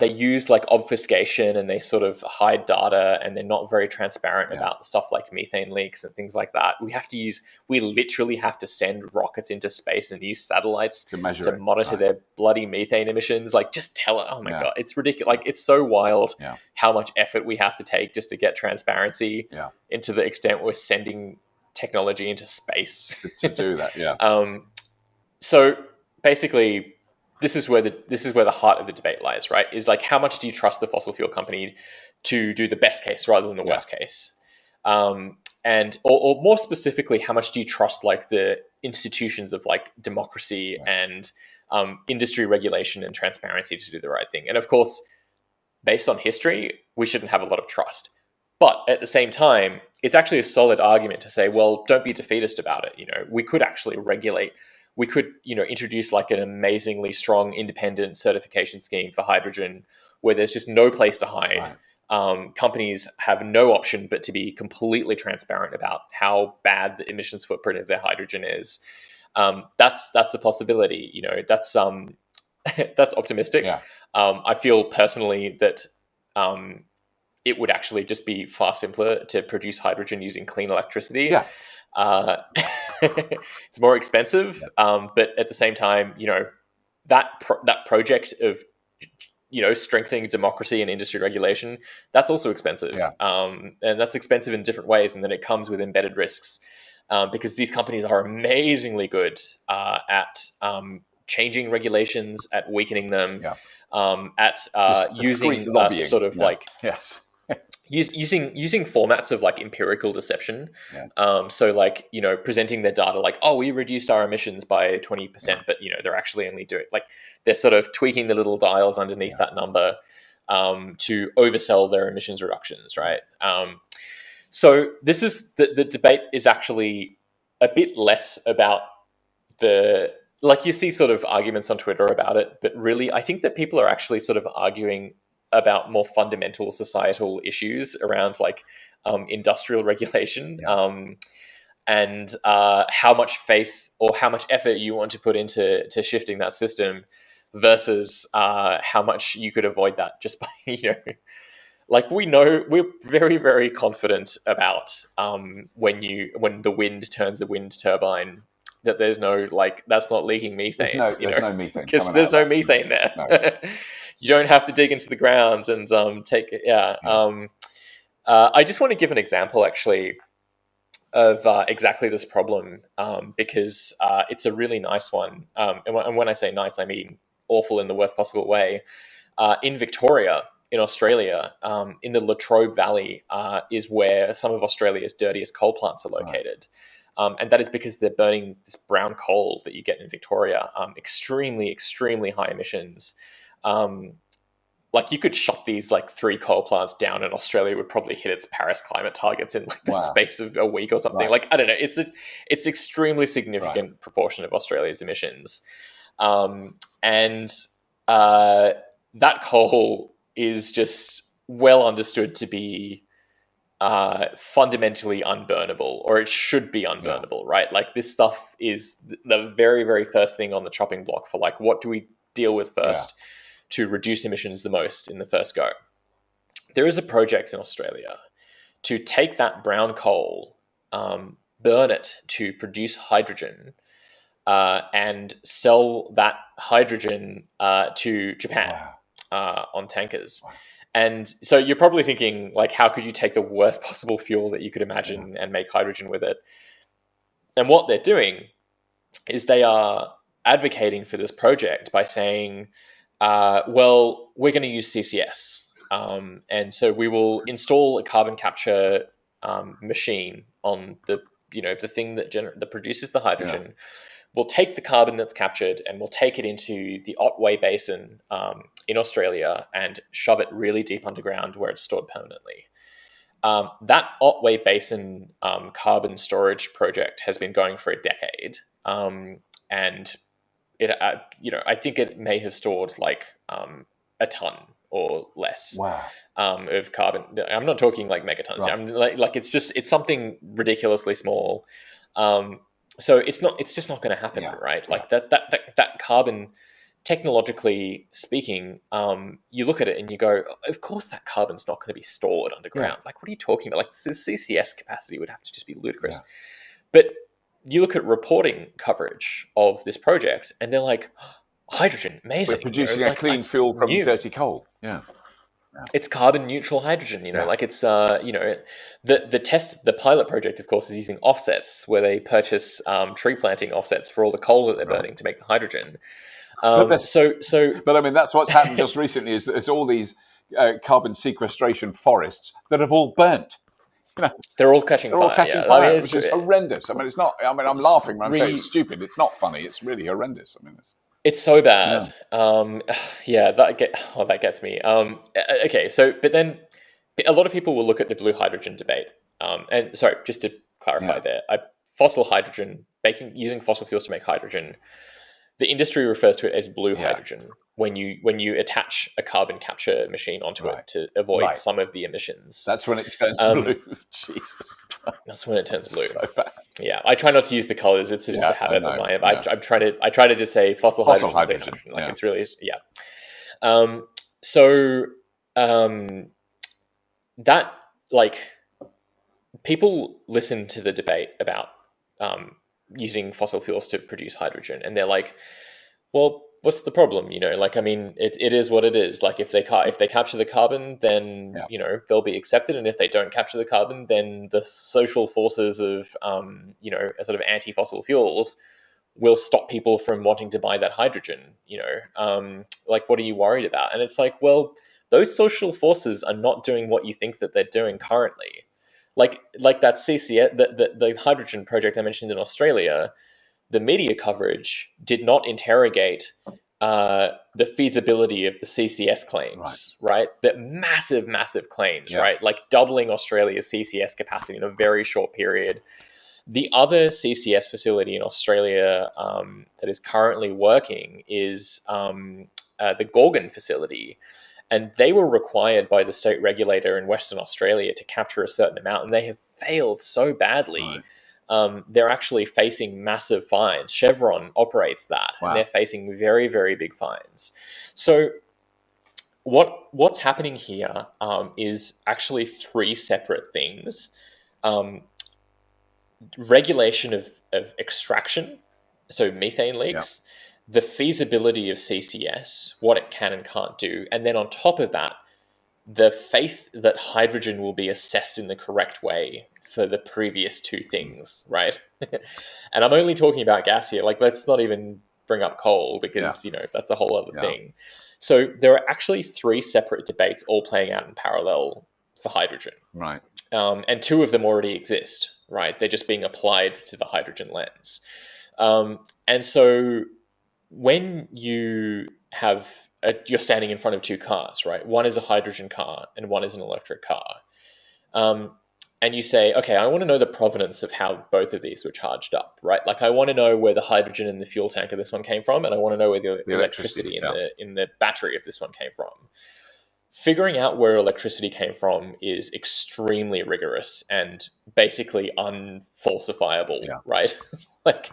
they use like obfuscation, and they sort of hide data, and they're not very transparent about stuff like methane leaks and things like that. We literally have to send rockets into space and use satellites to monitor their bloody methane emissions. Like, just tell it. Oh my God, it's ridiculous. Like, it's so wild how much effort we have to take just to get transparency into the extent we're sending technology into space to do that. So basically, this is where the heart of the debate lies, right? Is like, how much do you trust the fossil fuel company to do the best case rather than the worst case? And or more specifically, how much do you trust like the institutions of like democracy and industry regulation and transparency to do the right thing? And of course, based on history, we shouldn't have a lot of trust. But at the same time, it's actually a solid argument to say, well, don't be defeatist about it. We could actually regulate. We could, introduce like an amazingly strong independent certification scheme for hydrogen where there's just no place to hide. Companies have no option but to be completely transparent about how bad the emissions footprint of their hydrogen is. That's a possibility. That's that's optimistic. I feel personally that it would actually just be far simpler to produce hydrogen using clean electricity. It's more expensive, but at the same time, that project of strengthening democracy and industry regulation, that's also expensive, and that's expensive in different ways, and then it comes with embedded risks, because these companies are amazingly good at changing regulations, at weakening them, at using sort of using formats of like empirical deception. So like, presenting their data like, oh, we reduced our emissions by 20%, but they're actually only doing like, they're sort of tweaking the little dials underneath that number to oversell their emissions reductions, right? So this is the debate is actually a bit less about like, you see sort of arguments on Twitter about it, but really I think that people are actually sort of arguing about more fundamental societal issues around like industrial regulation, and how much faith or how much effort you want to put into shifting that system versus how much you could avoid that just by, like, we're very, very confident about when the wind turns a wind turbine, that there's no, like, that's not leaking methane. There's no methane. Because there's no methane there. No. You don't have to dig into the ground and take it. I just want to give an example, actually, of exactly this problem, because it's a really nice one. And when I say nice, I mean awful in the worst possible way. In Victoria, in Australia, in the Latrobe Valley, is where some of Australia's dirtiest coal plants are located. And that is because they're burning this brown coal that you get in Victoria, extremely, extremely high emissions. Like, you could shut these like 3 coal plants down and Australia would probably hit its Paris climate targets in like the space of a week or something. Like, I don't know, it's extremely significant proportion of Australia's emissions. And that coal is just well understood to be fundamentally unburnable, or it should be unburnable, right? Like this stuff is the very, very first thing on the chopping block for like, what do we deal with first to reduce emissions the most in the first go? There is a project in Australia to take that brown coal, burn it to produce hydrogen, and sell that hydrogen to Japan on tankers. Wow. And so you're probably thinking, like, how could you take the worst possible fuel that you could imagine and make hydrogen with it? And what they're doing is they are advocating for this project by saying, well, we're going to use CCS. And so we will install a carbon capture machine on the thing that produces the hydrogen. Yeah. We'll take the carbon that's captured and we'll take it into the Otway Basin in Australia and shove it really deep underground where it's stored permanently. That Otway Basin carbon storage project has been going for a decade, and it, I think it may have stored like a ton or less of carbon. I'm not talking like megatons. Right. I'm like it's something ridiculously small. So it's just not going to happen, right? Like that carbon, technologically speaking, you look at it and you go, of course that carbon's not going to be stored underground. Yeah. Like, what are you talking about? Like, the CCS capacity would have to just be ludicrous. Yeah. But you look at reporting coverage of this project and they're like, hydrogen, amazing. We're producing a clean fuel from dirty coal. Yeah. It's carbon neutral hydrogen, like it's, the pilot project, of course, is using offsets where they purchase tree planting offsets for all the coal that they're burning to make the hydrogen. But I mean, that's what's happened just recently is that there's all these carbon sequestration forests that have all burnt. They're all catching fire, which is horrendous. I mean, it's not. I mean, I'm laughing when I'm saying it's stupid. It's not funny. It's really horrendous. I mean, it's so bad. Yeah. That gets me. Okay, so but then a lot of people will look at the blue hydrogen debate. And sorry, just to clarify there, fossil hydrogen, using fossil fuels to make hydrogen. The industry refers to it as blue hydrogen when you attach a carbon capture machine onto it to avoid some of the emissions. That's when it turns blue. Jesus. That's when it turns blue. So bad. Yeah, I try not to use the colors. It's just a habit of mine. I try to just say fossil hydrogen. Like it's really that, like, people listen to the debate about using fossil fuels to produce hydrogen, and they're like, well, what's the problem? Like, I mean, it is what it is. Like, if they capture the carbon, then they'll be accepted, and if they don't capture the carbon, then the social forces of a sort of anti-fossil fuels will stop people from wanting to buy that hydrogen. Like, what are you worried about? And it's like, well, those social forces are not doing what you think that they're doing currently. Like that CCS, the hydrogen project I mentioned in Australia, the media coverage did not interrogate the feasibility of the CCS claims, right? The massive claims, right? Like doubling Australia's CCS capacity in a very short period. The other CCS facility in Australia that is currently working is the Gorgon facility. And they were required by the state regulator in Western Australia to capture a certain amount, and they have failed so badly. Right. They're actually facing massive fines. Chevron operates that, and they're facing very, very big fines. So what's happening here is actually three separate things. Regulation of extraction, so methane leaks, the feasibility of CCS, what it can and can't do, and then on top of that, the faith that hydrogen will be assessed in the correct way for the previous two things, right? And I'm only talking about gas here. Like, let's not even bring up coal because, that's a whole other thing. So there are actually three separate debates all playing out in parallel for hydrogen. Right. And two of them already exist, right? They're just being applied to the hydrogen lens. And so when you have you're standing in front of two cars, right? One is a hydrogen car and one is an electric car. And you say, okay, I want to know the provenance of how both of these were charged up, right? Like, I want to know where the hydrogen in the fuel tank of this one came from, and I want to know where the electricity in the battery of this one came from. figuring out where electricity came from is extremely rigorous and basically unfalsifiable, right? Like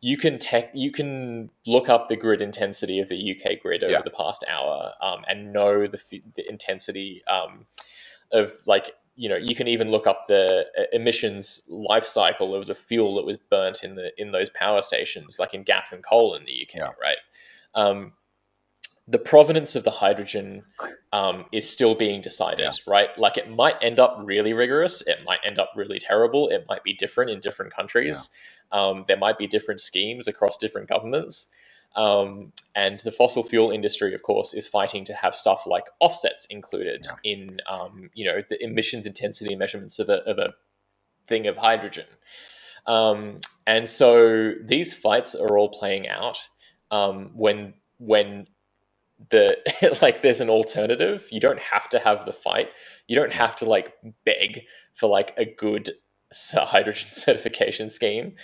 you can look up the grid intensity of the UK grid over the past hour, and know the intensity of, like, you can even look up the emissions life cycle of the fuel that was burnt in those power stations, like in gas and coal in the UK, right? The provenance of the hydrogen is still being decided, right? Like it might end up really rigorous, it might end up really terrible, it might be different in different countries. There might be different schemes across different governments. And the fossil fuel industry, of course, is fighting to have stuff like offsets included in, the emissions intensity measurements of a thing of hydrogen. And so these fights are all playing out when like there's an alternative. You don't have to have the fight. You don't have to like beg for like a good hydrogen certification scheme,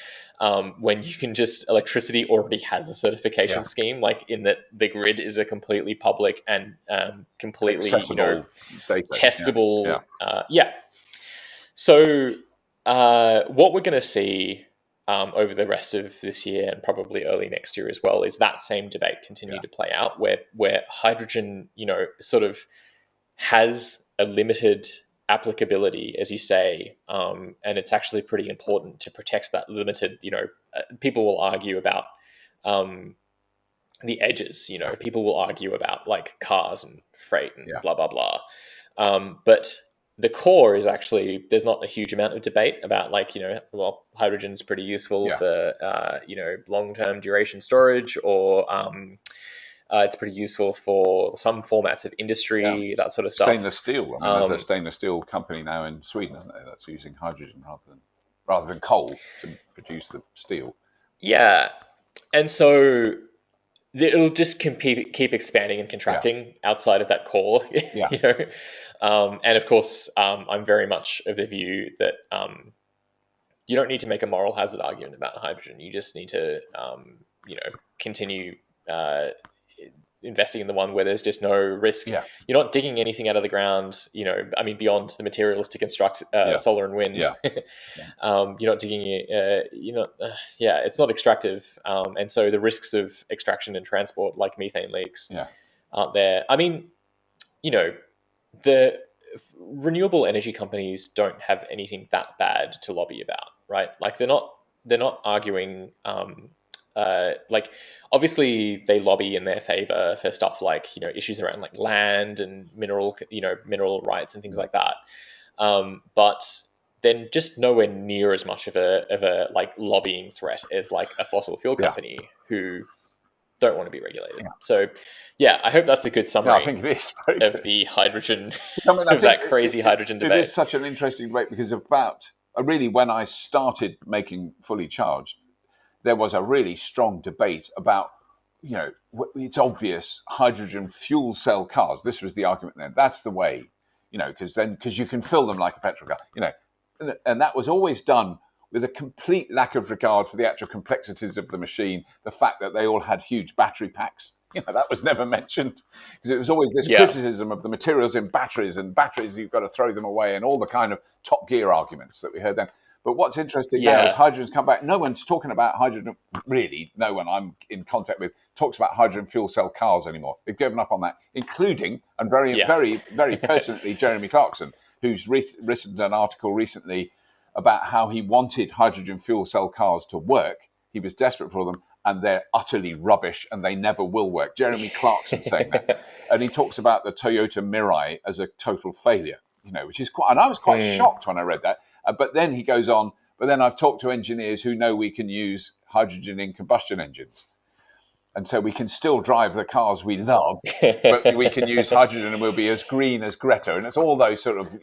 when you can just, electricity already has a certification scheme, like in that the grid is a completely public and completely accessible data, testable. So what we're going to see over the rest of this year and probably early next year as well is that same debate continue to play out, where hydrogen, sort of has a limited applicability, as you say, and it's actually pretty important to protect that limited. People will argue about the edges. People will argue about like cars and freight and blah blah blah, but the core is actually, there's not a huge amount of debate about, like, hydrogen's pretty useful for long-term duration storage, or it's pretty useful for some formats of industry, that sort of stuff. Stainless steel. I mean, there's a stainless steel company now in Sweden, isn't there, that's using hydrogen rather than coal to produce the steel. Yeah, and so it'll just keep expanding and contracting outside of that core, and of course, I'm very much of the view that you don't need to make a moral hazard argument about hydrogen. You just need to, continue investing in the one where there's just no risk. You're not digging anything out of the ground, beyond the materials to construct solar and wind. You're not digging it, it's not extractive. And so the risks of extraction and transport, like methane leaks, aren't there. The renewable energy companies don't have anything that bad to lobby about, right? Like they're not arguing, like obviously they lobby in their favor for stuff like, issues around like land and mineral rights and things like that. But then just nowhere near as much of a like lobbying threat as like a fossil fuel company who don't want to be regulated. So I hope that's a good summary. I think it is very of good. The hydrogen, of that crazy hydrogen debate. It is such an interesting debate because really when I started making Fully Charged, there was a really strong debate about, it's obvious hydrogen fuel cell cars. This was the argument then. That's the way, because you can fill them like a petrol car, and that was always done with a complete lack of regard for the actual complexities of the machine, the fact that they all had huge battery packs. That was never mentioned, because it was always this criticism of the materials in batteries, you've got to throw them away, and all the kind of Top Gear arguments that we heard then. But what's interesting now is hydrogen's come back. No one's talking about hydrogen, really. No one I'm in contact with talks about hydrogen fuel cell cars anymore. They've given up on that, including, and very, very pertinently, Jeremy Clarkson, who's written an article recently about how he wanted hydrogen fuel cell cars to work. He was desperate for them, and they're utterly rubbish, and they never will work. Jeremy Clarkson saying that. And he talks about the Toyota Mirai as a total failure, which is quite, and I was quite shocked when I read that. But then he goes on, but then I've talked to engineers who know we can use hydrogen in combustion engines. And so we can still drive the cars we love, but we can use hydrogen and we'll be as green as Greta. And it's all those sort of,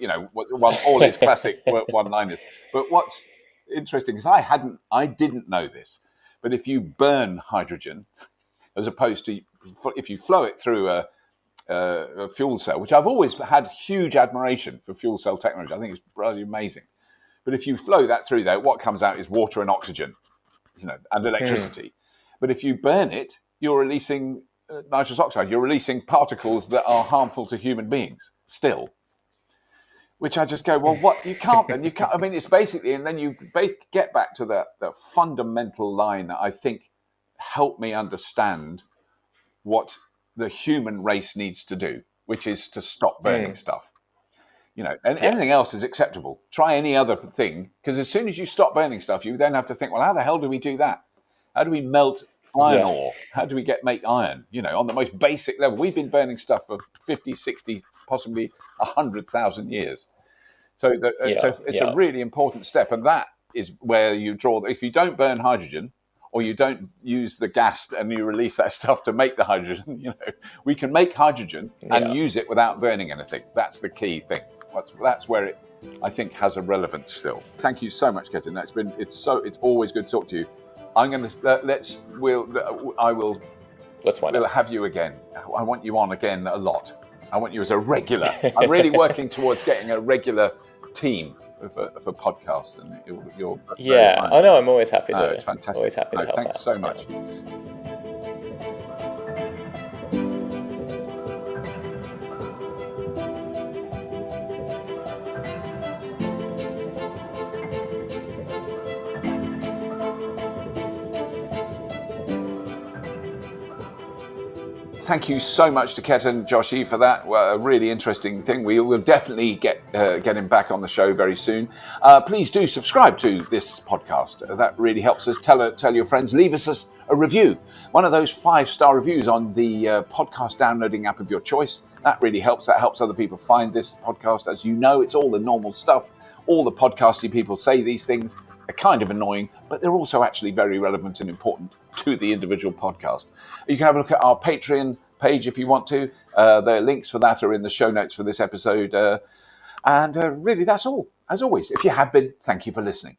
all his classic one-liners. But what's interesting is I didn't know this, but if you burn hydrogen, as opposed to if you flow it through a fuel cell, which I've always had huge admiration for fuel cell technology. I think it's really amazing. But if you flow that through there, what comes out is water and oxygen, and electricity. But if you burn it, you're releasing nitrous oxide, you're releasing particles that are harmful to human beings still. Which I just go, well, what you can't. I mean, it's basically, and then you get back to the fundamental line that I think helped me understand what the human race needs to do, which is to stop burning stuff. And anything else is acceptable. Try any other thing, because as soon as you stop burning stuff, you then have to think, well, how the hell do we do that? How do we melt iron ore? How do we make iron? On the most basic level. We've been burning stuff for 50, 60, possibly 100,000 years. So it's a really important step, and that is where you draw. If you don't burn hydrogen, or you don't use the gas and you release that stuff to make the hydrogen, we can make hydrogen and use it without burning anything. That's the key thing. That's where it, I think, has a relevance still. Thank you so much, Ketan. It's always good to talk to you. I'm going to we'll have you again. I want you on again a lot. I want you as a regular. I'm really working towards getting a regular team for podcasts, and you're I know. I'm always happy to. It's fantastic. Always happy to help thanks out. so much. Thank you so much to Ketan Joshi for that. A really interesting thing. We will definitely get him back on the show very soon. Please do subscribe to this podcast. That really helps us. Tell your friends. Leave us a review. One of those 5-star reviews on the podcast downloading app of your choice. That really helps. That helps other people find this podcast. As you know, it's all the normal stuff. All the podcasting people say these things are kind of annoying, but they're also actually very relevant and important to the individual podcast. You can have a look at our Patreon page if you want to. The links for that are in the show notes for this episode. And really, that's all. As always, if you have been, thank you for listening.